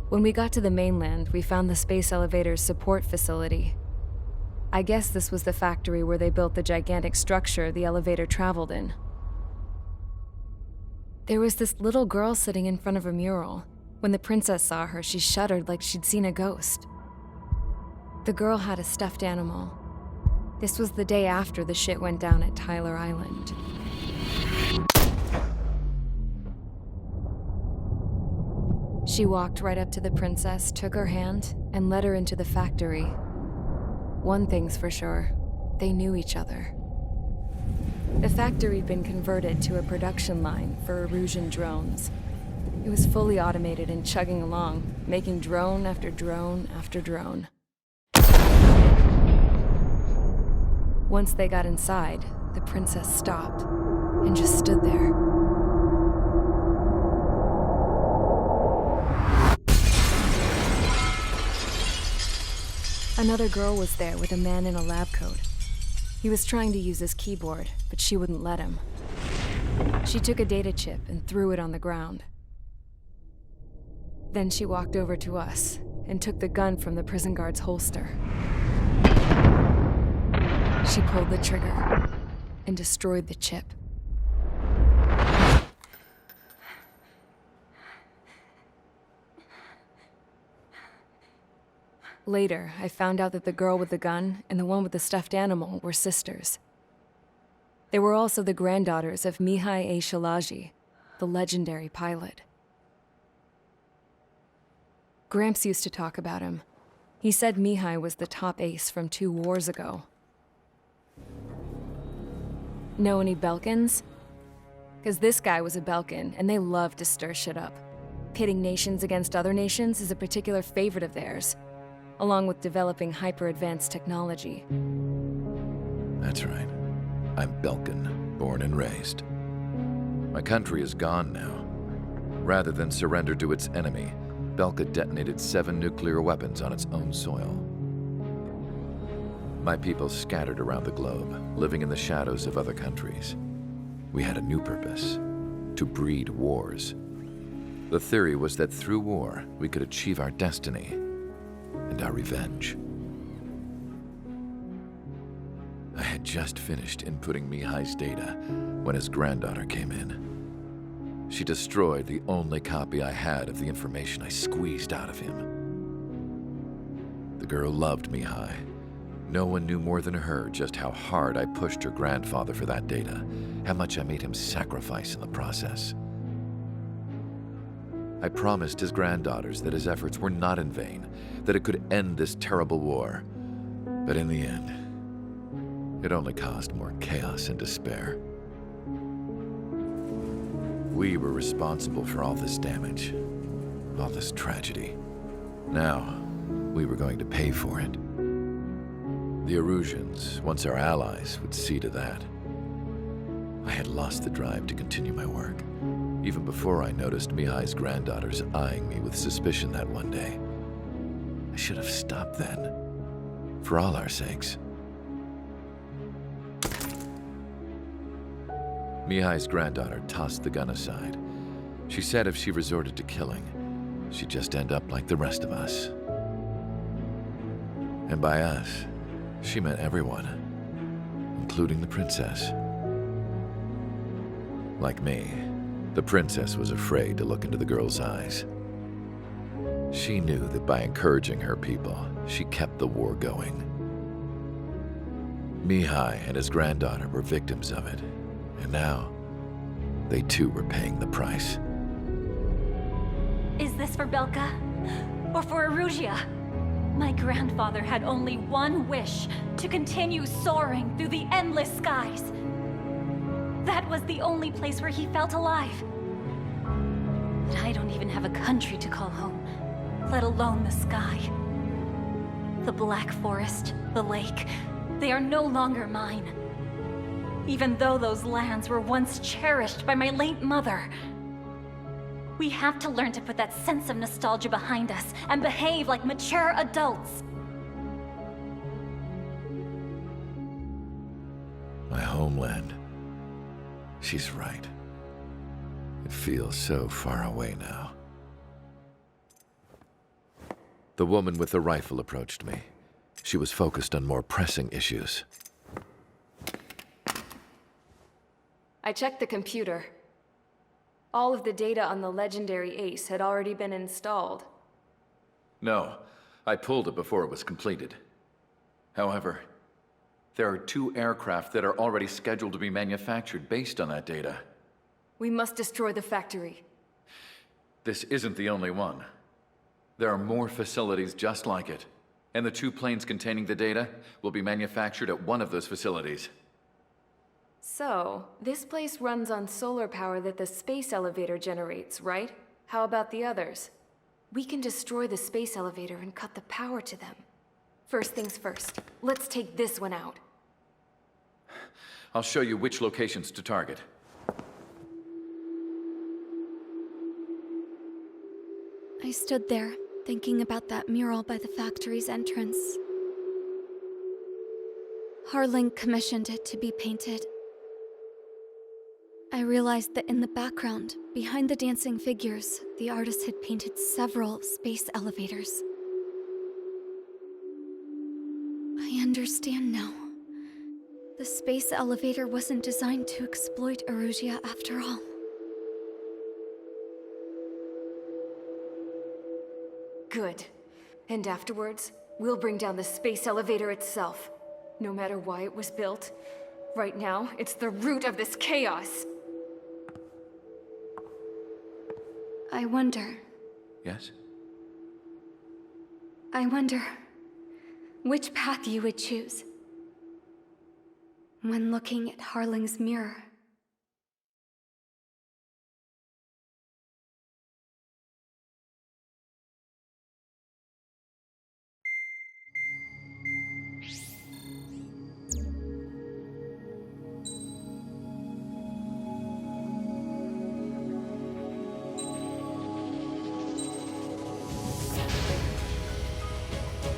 When we got to the mainland, we found the space elevator's support facility. I guess this was the factory where they built the gigantic structure the elevator traveled in. There was this little girl sitting in front of a mural. When the princess saw her, she shuddered like she'd seen a ghost. The girl had a stuffed animal. This was the day after the shit went down at Tyler Island. She walked right up to the princess, took her hand, and led her into the factory. One thing's for sure, they knew each other. The factory'd been converted to a production line for Erusian drones. It was fully automated and chugging along, making drone after drone after drone. Once they got inside, the princess stopped and just stood there. Another girl was there with a man in a lab coat. He was trying to use his keyboard, but she wouldn't let him. She took a data chip and threw it on the ground. Then she walked over to us and took the gun from the prison guard's holster. She pulled the trigger and destroyed the chip. Later, I found out that the girl with the gun and the one with the stuffed animal were sisters. They were also the granddaughters of Mihai A. Shalaji, the legendary pilot. Gramps used to talk about him. He said Mihai was the top ace from 2 wars ago. Know any Belkans? Because this guy was a Belkan, and they love to stir shit up. Pitting nations against other nations is a particular favorite of theirs, along with developing hyper-advanced technology. That's right. I'm Belkan, born and raised. My country is gone now. Rather than surrender to its enemy, Belka detonated 7 nuclear weapons on its own soil. My people scattered around the globe, living in the shadows of other countries. We had a new purpose: to breed wars. The theory was that through war, we could achieve our destiny and our revenge. I had just finished inputting Mihai's data when his granddaughter came in. She destroyed the only copy I had of the information I squeezed out of him. The girl loved Mihai. No one knew more than her just how hard I pushed her grandfather for that data, how much I made him sacrifice in the process. I promised his granddaughters that his efforts were not in vain, that it could end this terrible war. But in the end, it only caused more chaos and despair. We were responsible for all this damage, all this tragedy. Now, we were going to pay for it. The Erusians, once our allies, would see to that. I had lost the drive to continue my work, even before I noticed Mihai's granddaughters eyeing me with suspicion that one day. I should have stopped then, for all our sakes. Mihai's granddaughter tossed the gun aside. She said if she resorted to killing, she'd just end up like the rest of us. And by us, she meant everyone, including the princess. Like me, the princess was afraid to look into the girl's eyes. She knew that by encouraging her people, she kept the war going. Mihai and his granddaughter were victims of it, and now, they too were paying the price. Is this for Belka? Or for Erusia? My grandfather had only one wish: to continue soaring through the endless skies. That was the only place where he felt alive. But I don't even have a country to call home, let alone the sky. The Black Forest, the lake, they are no longer mine. Even though those lands were once cherished by my late mother. We have to learn to put that sense of nostalgia behind us and behave like mature adults. My homeland. She's right. It feels so far away now. The woman with the rifle approached me. She was focused on more pressing issues. I checked the computer. All of the data on the legendary Ace had already been installed. No, I pulled it before it was completed. However, there are 2 aircraft that are already scheduled to be manufactured based on that data. We must destroy the factory. This isn't the only one. There are more facilities just like it, and the 2 planes containing the data will be manufactured at one of those facilities. So, this place runs on solar power that the space elevator generates, right? How about the others? We can destroy the space elevator and cut the power to them. First things first, let's take this one out. I'll show you which locations to target. I stood there, thinking about that mural by the factory's entrance. Harling commissioned it to be painted. I realized that in the background, behind the dancing figures, the artist had painted several space elevators. I understand now. The space elevator wasn't designed to exploit Erusia after all. Good. And afterwards, we'll bring down the space elevator itself. No matter why it was built, right now, it's the root of this chaos. I wonder which path you would choose when looking at Harling's mirror.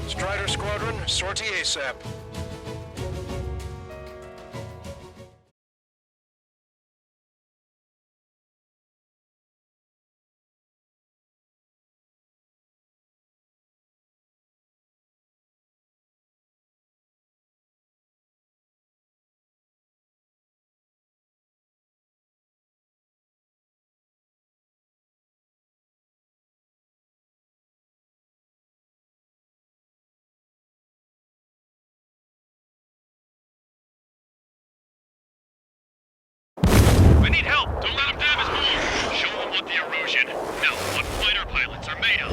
Strider Squadron, sortie ASAP. I need help! Don't let them damage more! Show them what the erosion, no, what fighter pilots are made of!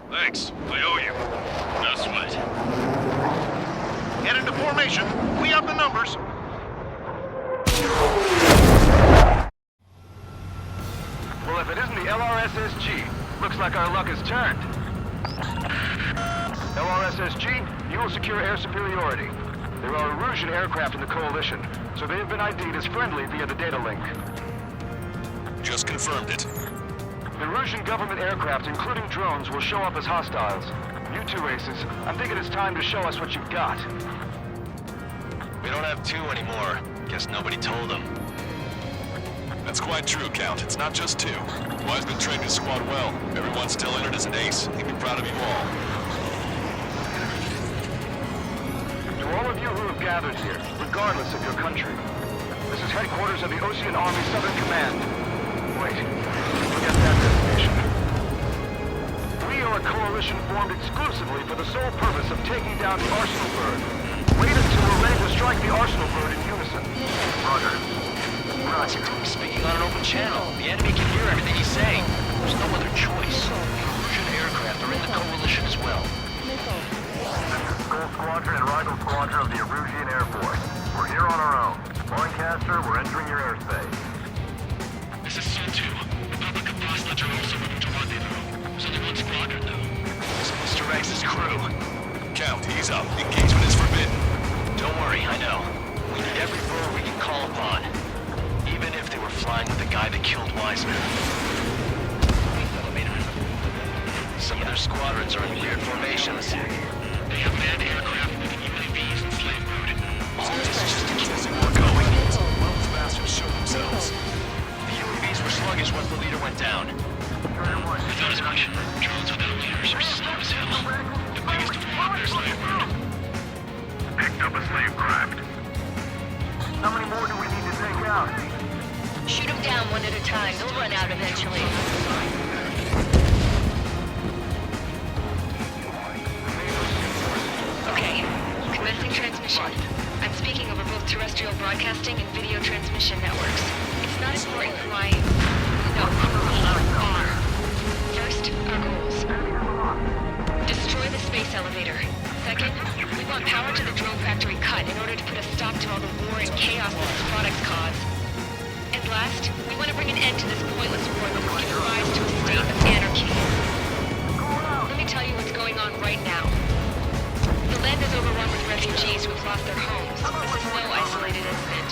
Thanks, I owe you. No sweat. Get into formation. We have the numbers. Well, if it isn't the LRSSG, looks like our luck has turned. LRSSG, you will secure air superiority. There are Erusian aircraft in the Coalition, so they have been ID'd as friendly via the data link. Just confirmed it. The Erusian government aircraft, including drones, will show up as hostiles. You two aces, I'm thinking it's time to show us what you've got. We don't have 2 anymore. Guess nobody told them. That's quite true, Count. It's not just 2. Wiseman trained his squad well. Everyone's still entered as an ace. He'd be proud of you all. To all of you who have gathered here, regardless of your country, this is headquarters of the Ocean Army Southern Command. Wait, forget that designation. We are a coalition formed exclusively for the sole purpose of taking down the Arsenal Bird. Wait until we're ready to strike the Arsenal Bird in unison. Roger. Roger. Speaking on an open channel. The enemy can hear everything he's saying. There's no other choice. The Erusian aircraft are in the coalition as well. Skull Squadron and Rifle Squadron of the Erusian Air Force. We're here on our own. Lancaster, we're entering your airspace. This is Sun 2. Republic of Bosnia are also moving to rendezvous. There's only one squadron, though. It's Mr. X's crew. Count, ease up. Engagement is forbidden. Don't worry, I know. We need every bird we can call upon. Even if they were flying with the guy that killed Wiseman. Some of their squadrons are in weird formations. They have manned aircraft with UAVs and slave mode. All this is just to keep the war going. Well, the bastards show themselves. The UAVs were sluggish once the leader went down. destruction. Drones without leaders are slow as hell. The biggest flop their slave bird. Picked up a slave craft. How many more do we need to take out? Shoot them down one at a time. They'll run out eventually. Okay, commencing transmission. I'm speaking over both terrestrial broadcasting and video transmission networks. It's not important who I... No, who we are. First, our goals. Destroy the space elevator. Second, we want power to the drone factory cut in order to put a stop to all the war and chaos that its products cause. And last, we want to bring an end to this pointless war that has given rise to a state of anarchy. Let me tell you what's going on right now. The land is overrun with refugees who have lost their homes. This is no isolated incident.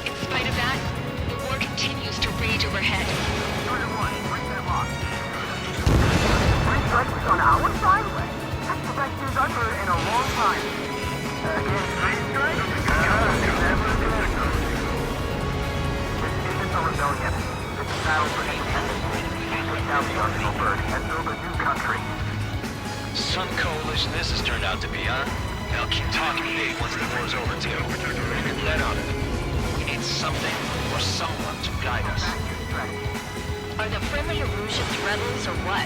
In spite of that, the war continues to rage overhead. Strike on our side? That's the best news I've heard in a long time. Again, three strikes? Never again. This isn't a rebellion. It's a battle for independence. Take down the Arsenal bird and build a new country. Some coalition this has turned out to be, huh? They'll keep talking big once the war's over, too. We can let on it. We need something or someone to guide us. Are the friendly Erusians rebels or what?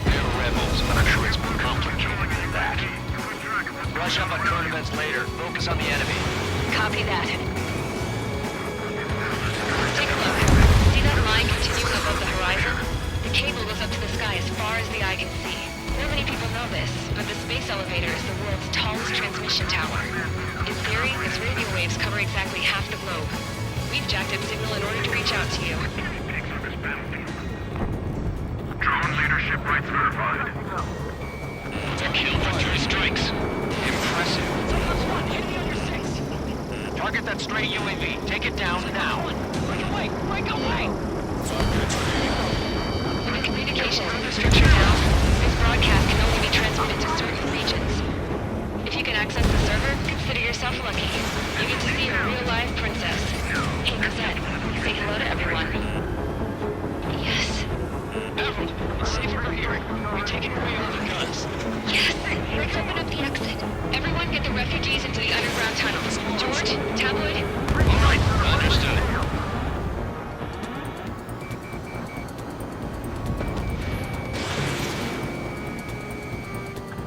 They're rebels, but I'm sure it's more complicated than that. Brush up on current events later. Focus on the enemy. Copy that. Take a look. See that line continuing above the horizon? The cable goes up to the sky as far as the eye can see. Not many people know this, but the space elevator is the world's tallest transmission tower. In theory, its radio waves cover exactly half the globe. We've jacked up signal in order to reach out to you. Drone leadership right certified. They're killed for 3 strikes. Impressive. Target that stray UAV. Take it down now. Break away! Break away! With the communications infrastructure down, this broadcast can only be transmitted to certain regions. If you can access the server, consider yourself lucky. You get to see a real-life princess. Hey, Cosette, say hello to everyone. Yes. Avril, it's safe from her hearing. We're taking away all the guns. Yes! Let's open up the exit. Everyone get the refugees into the underground tunnels. George, Tabloid. All right, understood.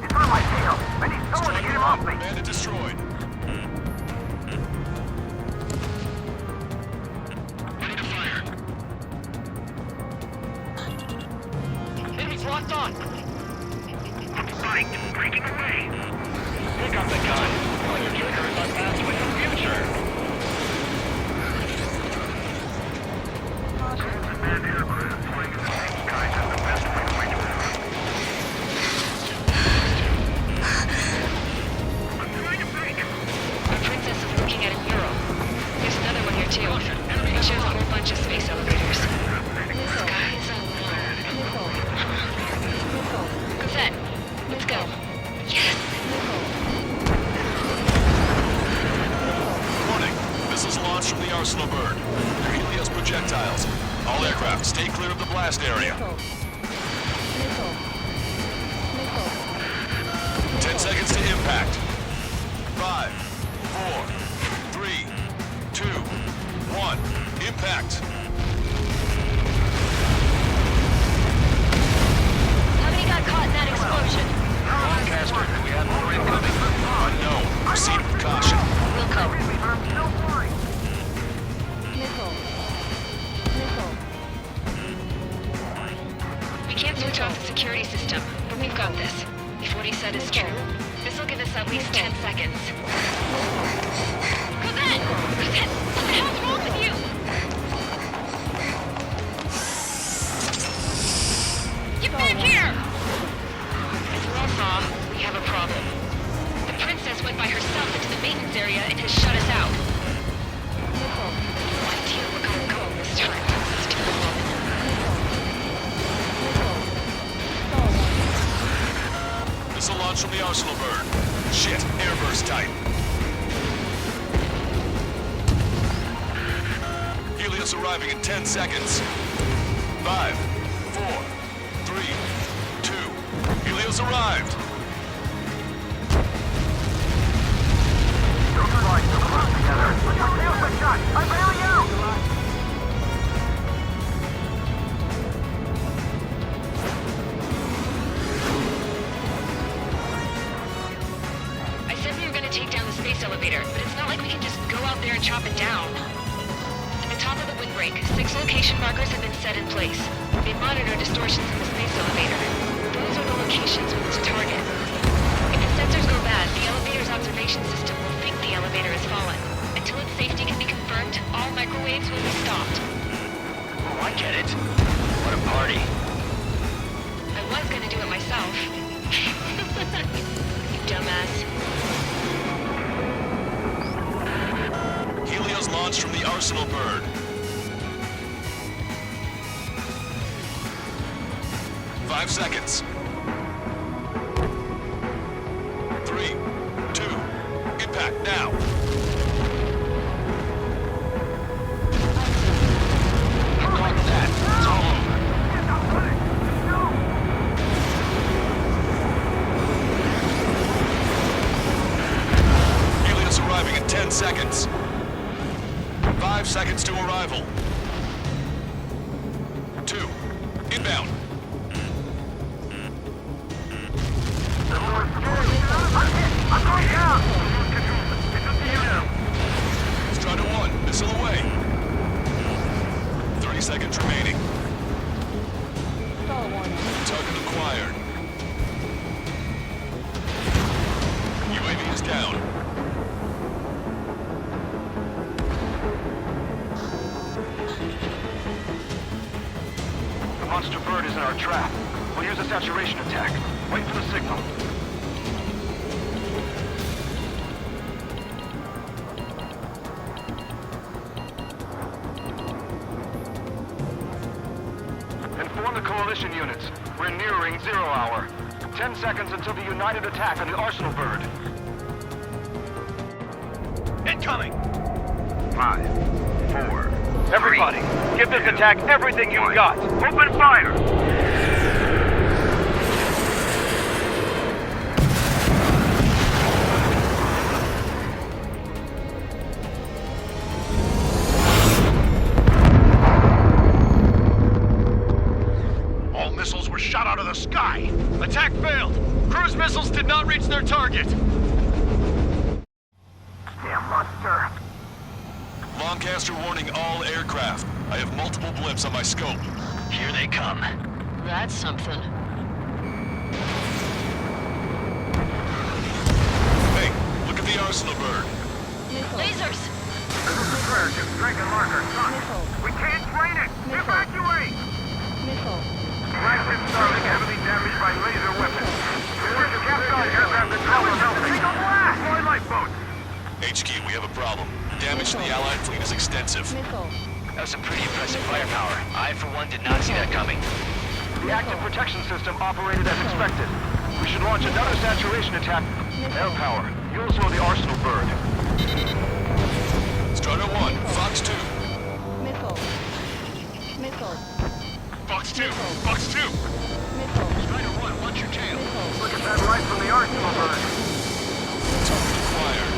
It's on my tail. I need someone to get him off me. Bandit destroyed. Ready to fire. Enemies locked on. Sight, breaking away. Pick up the gun. Your trigger is our pathway to the future. Unmanned aircraft flying in the same skies as the best way to reach them. I'm trying to break. Our princess is looking at a mural. There's another one here too. It shows a whole bunch of space elevators. Skies are Cosette, let's go. Yes! Warning. Missiles launched from the Arsenal bird. They're Helios projectiles. All aircraft, stay clear of the blast area. 10 seconds to impact. 5, 4, 3, 2, 1. Impact. How many got caught in that explosion? Broadcaster, do we have more incoming? Unknown. Proceed with caution. We'll cope. We can't switch off the security system, but we've got this. If what he said is true, this will give us at least 10 seconds. Cosette! Cosette! What the hell's wrong with you? Get back here! As Warsaw, we have a problem. The princess went by herself into the maintenance area and has shut us out. No idea we're gonna go this time. Stupid woman. Missile launch from the Arsenal bird. Shit, airburst type. Helios arriving in 10 seconds. 5, 4, 3, 3, 2, Helios arrived. I said we were gonna take down the space elevator, but it's not like we can just go out there and chop it down. At the top of the windbreak, 6 location markers have been set in place. They monitor distortions in the space elevator. Those are the locations we need to target. If the sensors go bad, the elevator's observation system will think the elevator has fallen. Until its safety can be confirmed, all microwaves will be stopped. Oh, I get it. What a party. I was gonna do it myself. You dumbass. Helios launched from the Arsenal bird. 5 seconds. 3, 2, impact now. Caught that. It's all over. Helios arriving in 10 seconds. 5 seconds to arrival. 2, inbound. I'm going down! Strider 1, missile away. 30 seconds remaining. Target acquired. UAV is down. The monster bird is in our trap. We'll use a saturation attack. Wait for the signal. Inform the coalition units. We're nearing 0 hour. 10 seconds until the united attack on the Arsenal bird. Incoming! 5, 4. Everybody, give this attack everything you've got. Open fire! All missiles were shot out of the sky. Attack failed. Cruise missiles did not reach their target. Damn monster. Lancaster warning all aircraft. I have multiple blimps on my scope. Here they come. That's something. Hey, look at the Arsenal bird. Lasers! This is Surge. Strike and marker. We can't train it. Evacuate! Flagship Starlink heavily damaged by laser weapons. We're captured aircraft control is helping. Deploy lifeboats. HQ, we have a problem. Damage to the Allied fleet is extensive. That was some pretty impressive firepower. I, for one, did not see that coming. The active protection system operated as expected. We should launch another saturation attack. Air power. You'll slow the Arsenal bird. Strider 1, Fox 2. Fox 2, Fox 2. Strider 1, watch your tail. Look at that light from the Arsenal bird. Target acquired.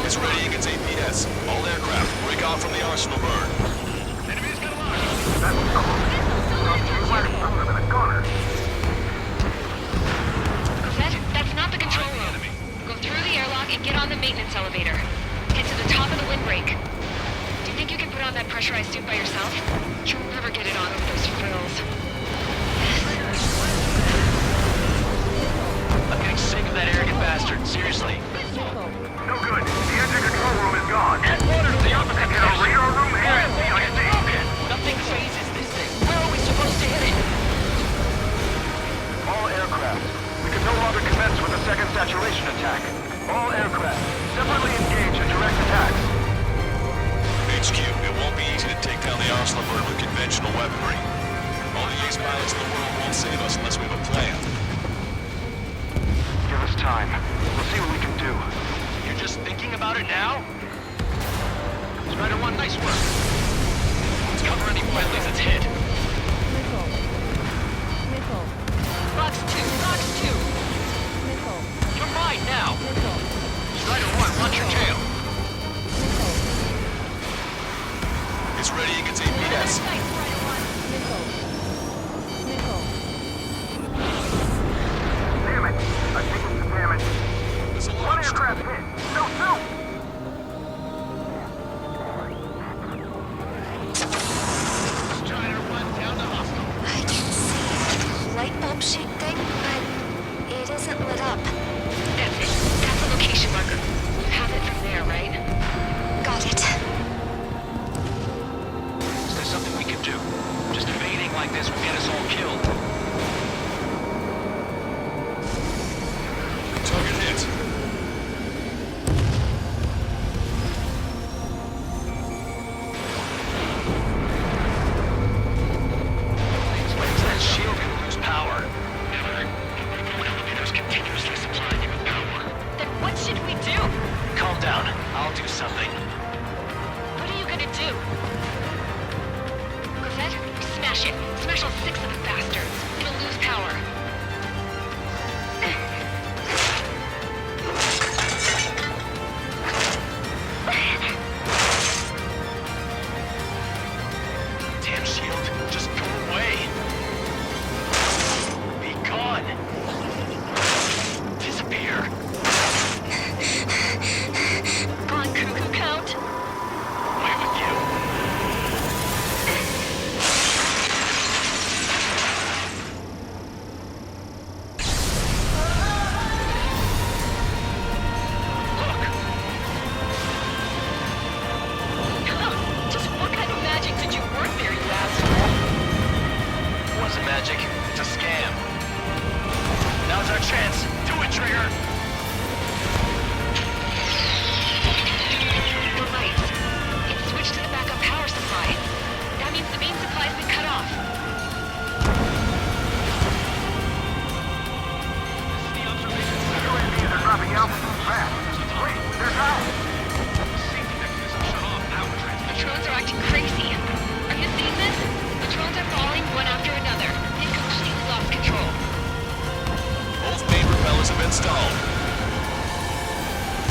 It's ready against APS. All aircraft, break off from the Arsenal bird. Enemies got a lock. That's trouble. You might have thrown him in a corner. That's not the control room. Enemy. Go through the airlock and get on the maintenance elevator. Get to the top of the windbreak. Do you think you can put on that pressurized suit by yourself? You'll never get it on with those frills. I'm getting sick of that arrogant bastard. Seriously. No good. The engine control room is gone. Headquarters to the opposite In our radar room here at CIC. Nothing phases this thing. Where are we supposed to hit it? All aircraft. We can no longer commence with a second saturation attack. All aircraft, separately engage in direct attacks. HQ, it won't be easy to take down the Arsenal bird with conventional weaponry. All the ace pilots in the world won't save us unless we have a plan. Give us time. We'll see what we can do. You're just thinking about it now? Strider 1, nice work. Let's cover any friendlies it's hit. It's ready and gets APS. Damn it! I think it's the damage. There's a One launch. aircraft hit! No, two! Strider 1 down to hostile. I can see a light bulb shaped thing, but it isn't lit up. That's it. That's a location marker. You have it from there, right? Got it. Is there something we can do? Just evading like this will get us all killed. Target hit. That shield can lose power. Elevators continuously supplying you with power. Then what should we do? Calm down. I'll do something. What are you gonna do? Cosette, smash it. Smash all 6 of the bastards. It'll lose power. Damn shield. Just go away. Be gone. Disappear. Gone cuckoo count. Away with you. Just what kind of magic did you work there, you asshole? It wasn't magic. It's a scam. Now's our chance. Do it, Trigger. The lights. It's switched to the backup power supply. That means the main supply's been cut off. UAVs are dropping altitude fast. Wait, they're out! The drones are acting crazy. Are you seeing this? The drones are falling one after another. They've completely lost control. Both main propellers have been stalled.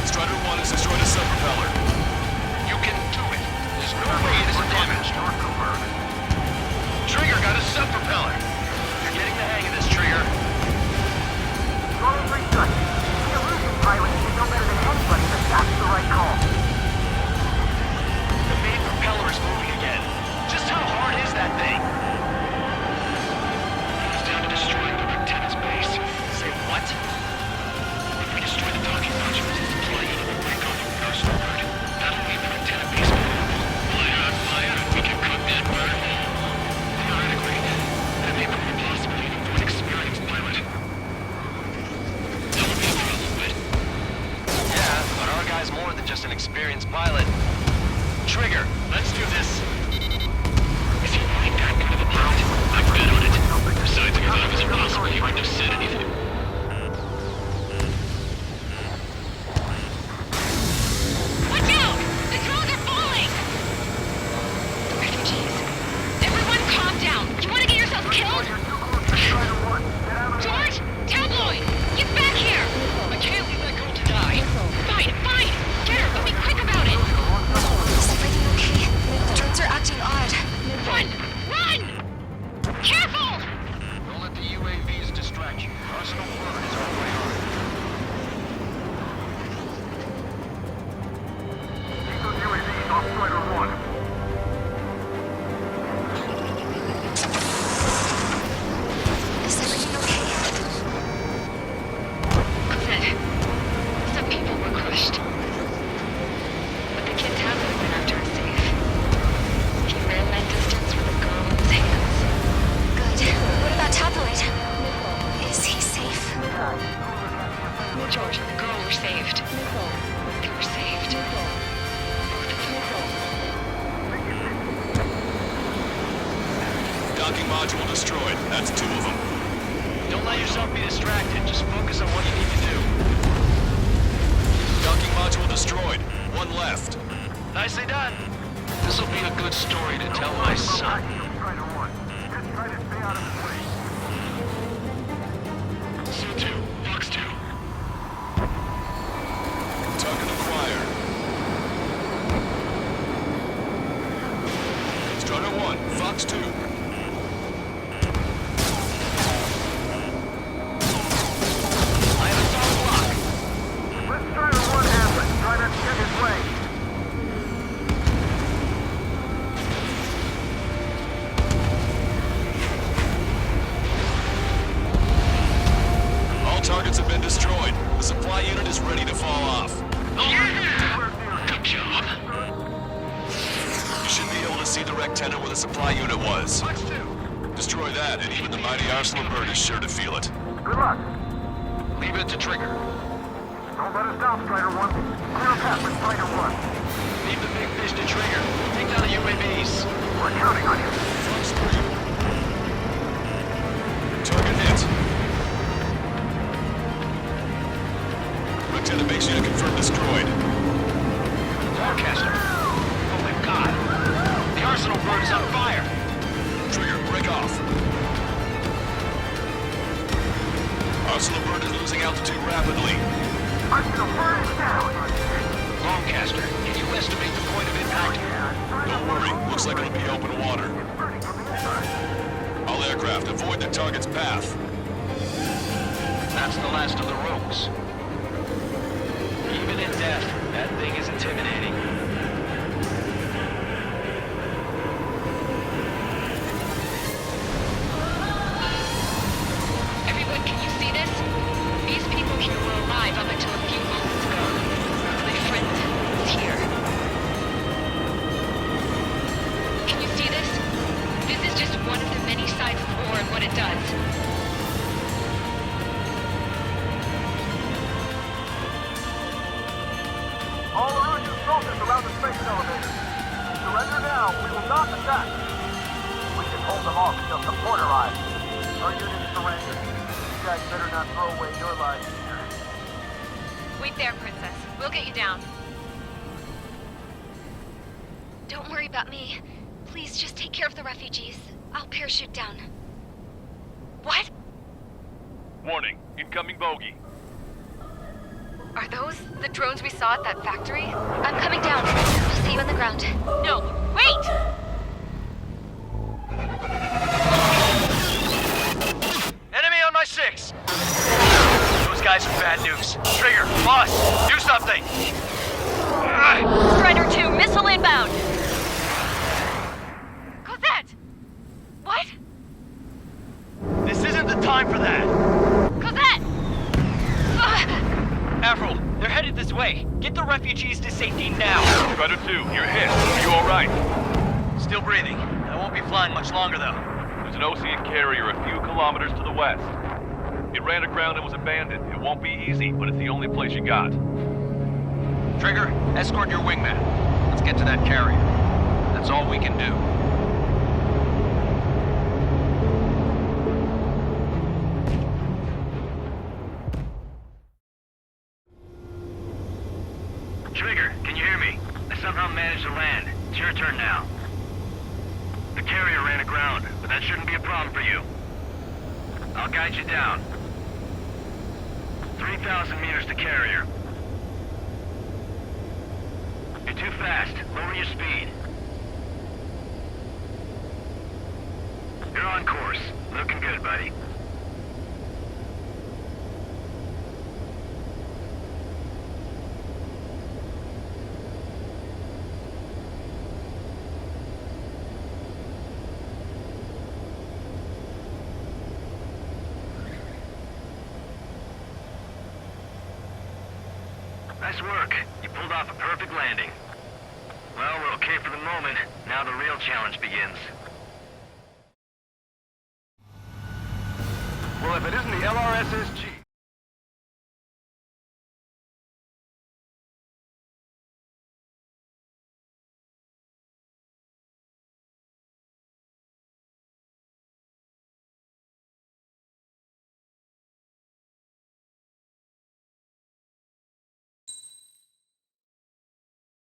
Strider 1 has destroyed a sub-propeller. You can do it. There's no way it isn't damaged. Trigger got a sub-propeller. You're getting the hang of this, Trigger. Rolling reset. The illusion pilot should know better than anybody that that's the right call. The main propeller is moving again. Just how hard is that thing? It's down to destroying the antenna's base. Say what? If we destroy the docking modules and supply you to the break off of Ghost Word, that'll leave the antenna base vulnerable. Fire, we can cook that bird. Theoretically, that may prove the possibility for an experienced pilot. That would be a problem, but Yeah, but our guy's more than just an experienced pilot. Trigger, let's do this. is he really that good of a pilot? I'd bet on it. Besides, if that was impossible, he wouldn't have said anything. Watch out! The drones are falling! Refugees. Everyone calm down. You want to get yourself killed? George! Tabloid! Get back here! I can't leave that girl to die. Fine, fine! Get her, but be quick about it! Is everything okay? The drones are acting odd. Run! Run! Careful! Don't let the UAVs distract you. Arsenal Word is our priority. Those UAVs off Strider 1. Is everything okay? Cosette, some people were crushed. But the kid Tabloid went after is safe. He ran that distance with a girl in his hands. Good. What about Tabloid? Is he safe? George and the girl were saved. They were saved. Both of them. Docking module destroyed. That's 2 of them. Don't let yourself be distracted. Just focus on what you need to do. Docking module destroyed. 1 left. Nicely done. This'll be a good story to tell my son. Strider 1. Just try to stay out of his way. So-2, Fox 2. Target acquired. Fox 2. I have a solid block. Let's try to one Hamlet. Try not to get his way. All targets have been destroyed. The supply unit is ready to fall off. Good job. You should be able to see the rectenna where the supply unit was. Fox 2. Destroy that, and even the mighty Arsenal bird is sure to feel it. Good luck. Leave it to Trigger. Don't let us down, Strider 1. Clear a path for Strider 1. Leave the big fish to Trigger. Take down the UAVs. We're counting on you. Fox 3. Target hit. Rectenna base unit confirmed destroyed. Forecaster. Oh my god. The Arsenal bird is on fire. Trigger, break off. Arsenal bird is losing altitude rapidly. Arsenal bird is down. Longcaster, can you estimate the point of impact? Don't worry, looks like it'll be open water. Burning from the inside. All aircraft, avoid the target's path. That's the last of the rooms. Even in death, that thing is intimidating. Everyone, can you see this? These people here were alive up until a few moments ago. My friend is here. Can you see this? This is just one of the many sides of war and what it does. All Erusian soldiers around the space elevator. Surrender now. We will not attack. We can hold them off until support arrives. Our unit surrender. You guys better not throw away your lives here. Wait there, Princess. We'll get you down. Don't worry about me. Please just take care of the refugees. I'll parachute down. What? Warning, incoming bogey. Are those the drones we saw at that factory? I'm coming down. I'll see you on the ground. No, wait! Enemy on my 6! Those guys are bad news. Trigger, boss, do something! Strider 2, missile inbound! Cosette! What? This isn't the time for that! Cosette! Avril, they're headed this way. Get the refugees to safety now. Strider 2, you're hit. Are you alright? Still breathing. I won't be flying much longer, though. There's an Ocean carrier a few kilometers to the west. It ran aground and was abandoned. It won't be easy, but it's the only place you got. Trigger, escort your wingman. Let's get to that carrier. That's all we can do. Trigger, can you hear me? I somehow managed to land. It's your turn now. The carrier ran aground, but that shouldn't be a problem for you. I'll guide you down. 3,000 meters to carrier. You're too fast. Lower your speed. You're on course. Looking good, buddy. Nice work. You pulled off a perfect landing. Well, we're okay for the moment. Now the real challenge begins. Well, if it isn't the LRSSG,